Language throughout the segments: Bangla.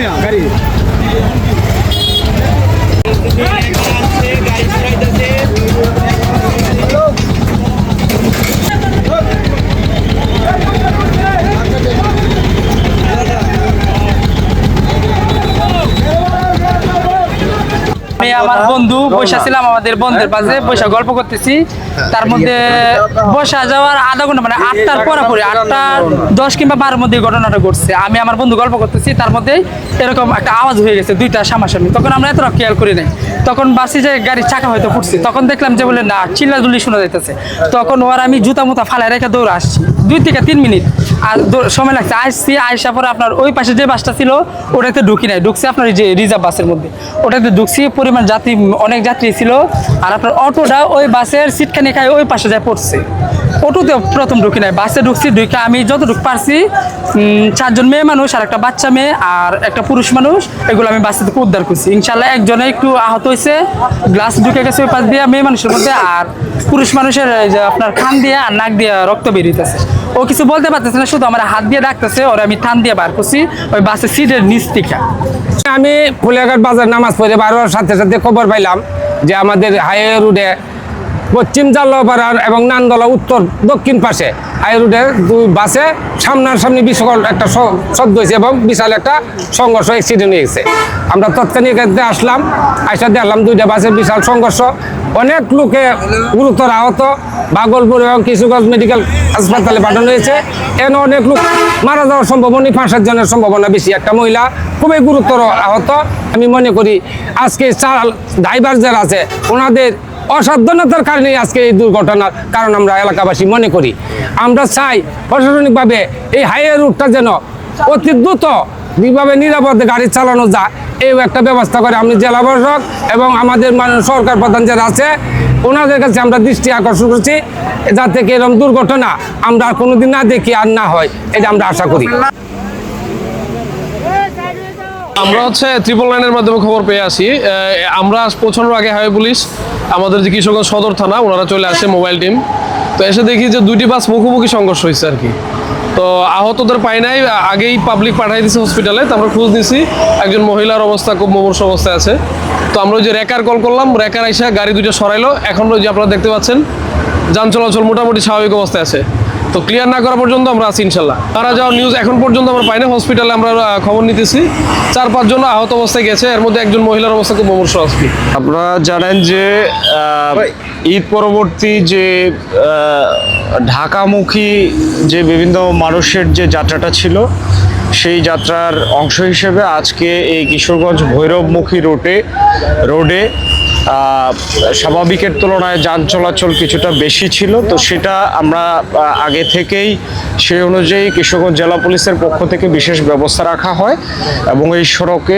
আমি আমার বন্ধু বসে ছিলাম, আমাদের বন্ধের পাশে বসে গল্প করতেছি। তার মধ্যে বসা যাওয়ার আধা ঘন্টা মানে 8টার পরে 8:10 কিংবা 12 মধ্যে ঘটনাটা ঘটছে। আমি আমার বন্ধু গল্প করতেছি, তার মধ্যে এরকম একটা আওয়াজ হয়ে গেছে, দুইটা সামনাসামনি। তখন আমরা এতটা খেয়াল করি নাই। তখন বাসি যে গাড়ির চাকা হয়তো ফুটছে, তখন দেখলাম যে বলে না চিল্লাধুলি শোনা যাইতেছে। তখন ওর আমি জুতা মুতা ফালাই রেখে দৌড়ে আসছি 2 থেকে 3 মিনিট আর সময় লাগছে। আসছি আইসা পরে আপনার ওই পাশে যে বাসটা ছিল ওটাতে ঢুকি নাই, ঢুকছি আপনার যে রিজার্ভ বাসের মধ্যে, ওটাতে ঢুকছি। পরিমাণ যাত্রী, অনেক যাত্রী ছিল। আর আপনার অটোটা ওই বাসের সিটখানি খাই ওই পাশে যায় পড়ছে। অটোতে প্রথম ঢুকি নাই, বাসে ঢুকছি। ঢুকে আমি যতটুকু পারছি 4 জন মেয়ে মানুষ আর একটা বাচ্চা মেয়ে আর একটা পুরুষ মানুষ, এগুলো আমি বাসে থেকে উদ্ধার করছি। ইনশাল্লাহ একজনে একটু আহত হয়েছে, গ্লাস ঢুকে গেছে ওই পাশ দিয়ে মেয়ে মানুষের মধ্যে। আর পুরুষ মানুষের যে আপনার খান দিয়ে আর নাক দিয়ে রক্ত বেরিয়েছে। ও কিছু বলতে পারতেছে না, শুধু আমার হাত দিয়ে ডাকতেছে। ওরা আমি টান দিয়ে বার করছি ওই বাসের সিটের নিচ থেকে। আমি ফুলিয়াঘাট বাজার নামাজ পড়ে বারোর সাথে সাথে খবর পাইলাম যে আমাদের হাইওয়ে রোডে পশ্চিম জাল্লাপাড়ার এবং নান্দলা উত্তর দক্ষিণ পাশে হাইওয়ে রোডে 2 বাসে সামনাসামনি বিশাল একটা শব্দ হয়েছে এবং বিশাল একটা সংঘর্ষ, অ্যাক্সিডেন্ট হয়ে গেছে। আমরা তৎক্ষণিক আসলাম, আইসা দেখলাম 2টা বাসের বিশাল সংঘর্ষ। অনেক লোকে গুরুতর আহত, ভাগলপুর এবং কিশোরগঞ্জ মেডিকেল হাসপাতালে পাঠানো হয়েছে। এখানে অনেক লোক মারা যাওয়ার সম্ভাবনা, 5-7 জনের সম্ভাবনা বেশি। একটা মহিলা খুবই গুরুতর আহত। আমি মনে করি আজকে ড্রাইভার যারা আছে ওনাদের অসাবধানতার কারণে আজকে এই দুর্ঘটনার কারণ আমরা এলাকাবাসী মনে করি। আমরা চাই প্রশাসনিকভাবে এই হাইওয়ে রুটটা যেন অতি দ্রুত যেভাবে নিরাপদে গাড়ি চালানো যায় এই একটা ব্যবস্থা করে। আমি জেলা প্রশাসক এবং আমাদের সরকার প্রধান যারা আছে ওনাদের কাছে আমরা দৃষ্টি আকর্ষণ করছি, যাতে এরকম দুর্ঘটনা আমরা কোনোদিন না দেখি আর না হয়, এটা আমরা আশা করি। আমরা ট্রিপল লাইনের মাধ্যমে খবর পেয়ে আসি। আমরা পৌঁছানোর আগে হাইওয়ে পুলিশ, আমাদের যে কিশোরগঞ্জ সদর থানা, ওনারা চলে আসে মোবাইল টিম। তো এসে দেখি যে 2টি বাস মুখোমুখি সংঘর্ষ হয়েছে আর কি। তো আহতদের পাই নাই, আগেই পাবলিক পাঠাই দিয়েছে হসপিটালে। তো আমরা খোঁজ নিছি, একজন মহিলার অবস্থা খুব মুমূর্ষু অবস্থায় আছে। তো আমরা ওই যে রেকার কল করলাম, রেকার আইসা গাড়ি 2টা সরাইলো। এখন ওই যে আপনারা দেখতে পাচ্ছেন যান চলাচল মোটামুটি স্বাভাবিক অবস্থায় আছে। তো ক্লিয়ার না করা পর্যন্ত আমরা আছি ইনশাল্লাহ। মারা যাওয়ার নিউজ এখন পর্যন্ত আমরা পাইনি, হসপিটালে আমরা খবর নিতেছি। 4-5 জন আহত অবস্থায় গেছে, এর মধ্যে একজন মহিলার অবস্থা খুব মুমূর্ষু আছে। আপনারা জানেন যে ঈদ পরবর্তী যে ঢাকামুখী যে বিভিন্ন মানুষের যে যাত্রাটা ছিল, সেই যাত্রার অংশ হিসেবে আজকে এই কিশোরগঞ্জ ভৈরবমুখী রোডে স্বাভাবিকের তুলনায় যান চলাচল কিছুটা বেশি ছিল। তো সেটা আমরা আগে থেকেই সেই অনুযায়ী কিশোরগঞ্জ জেলা পুলিশের পক্ষ থেকে বিশেষ ব্যবস্থা রাখা হয় এবং এই সড়কে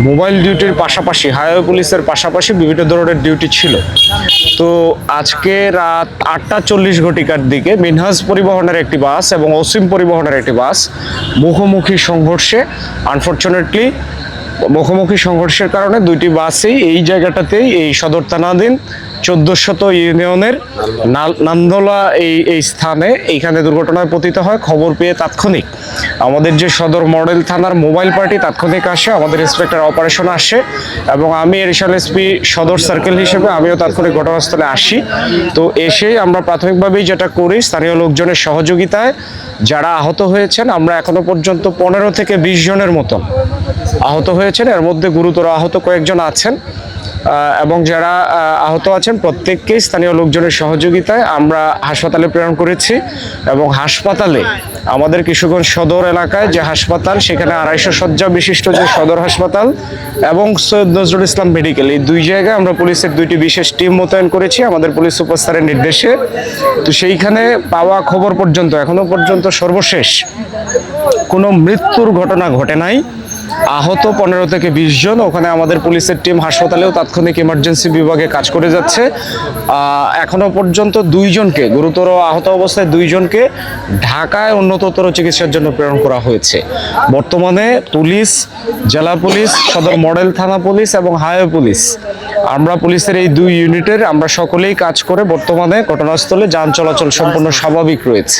মোবাইল ডিউটির পাশাপাশি হাইওয়ে পুলিশের পাশাপাশি বিভিন্ন ধরনের ডিউটি ছিল। তো আজকে রাত 8:40 ঘটিকার দিকে মিনহাজ পরিবহনের একটি বাস এবং অসীম পরিবহনের একটি বাস মুখোমুখি সংঘর্ষে আনফরচুনেটলি মুখোমুখি সংঘর্ষের কারণে 2টি বাসই এই জায়গাটাতেই এই সদর থানাধীন 1400 ইউনিয়নের নান্দলা এই স্থানে এইখানে দুর্ঘটনায় পতিত হয়। খবর পেয়ে তাৎক্ষণিক আমাদের যে সদর মডেল থানার মোবাইল পার্টি তাৎক্ষণিক আসে, আমাদের ইন্সপেক্টর অপারেশন আসে এবং আমি এডিশনাল এসপি সদর সার্কেল হিসেবে আমিও তাৎক্ষণিক ঘটনাস্থলে আসি। তো এসেই আমরা প্রাথমিকভাবেই যেটা করি, স্থানীয় লোকজনের সহযোগিতায় যারা আহত হয়েছেন, আমরা এখনো পর্যন্ত 15 থেকে 20 জনের মতো আহত হয়েছেন। এর মধ্যে গুরুতর আহত কয়েকজন আছেন এবং যারা আহত আছেন প্রত্যেককেই স্থানীয় লোকজনের সহযোগিতায় আমরা হাসপাতালে প্রেরণ করেছি এবং হাসপাতালে আমাদের কিশোরগঞ্জ সদর এলাকায় যে হাসপাতাল, সেখানে 250 শয্যা বিশিষ্ট যে সদর হাসপাতাল এবং সৈয়দ নজরুল ইসলাম মেডিকেল, এই 2 জায়গায় আমরা পুলিশের 2টি বিশেষ টিম মোতায়েন করেছি আমাদের পুলিশ সুপারস্টারের নির্দেশে। তো সেইখানে পাওয়া খবর পর্যন্ত এখনো পর্যন্ত সর্বশেষ কোনো মৃত্যুর ঘটনা ঘটে নাই। আহত 15 থেকে 20 জন। ওখানে আমাদের পুলিশের টিম হাসপাতালেও তাৎক্ষণিক ইমার্জেন্সি বিভাগে কাজ করে যাচ্ছে। এখনো পর্যন্ত 2 জনকে গুরুতর আহত অবস্থায় 2 জনকে ঢাকায় উন্নততর চিকিৎসার জন্য প্রেরণ করা হয়েছে। বর্তমানে পুলিশ, জেলা পুলিশ, সদর মডেল থানা পুলিশ এবং হাইওয়ে পুলিশ, আমরা পুলিশের এই 2 ইউনিটের আমরা সকলেই কাজ করে বর্তমানে ঘটনাস্থলে যান চলাচল সম্পূর্ণ স্বাভাবিক রয়েছে।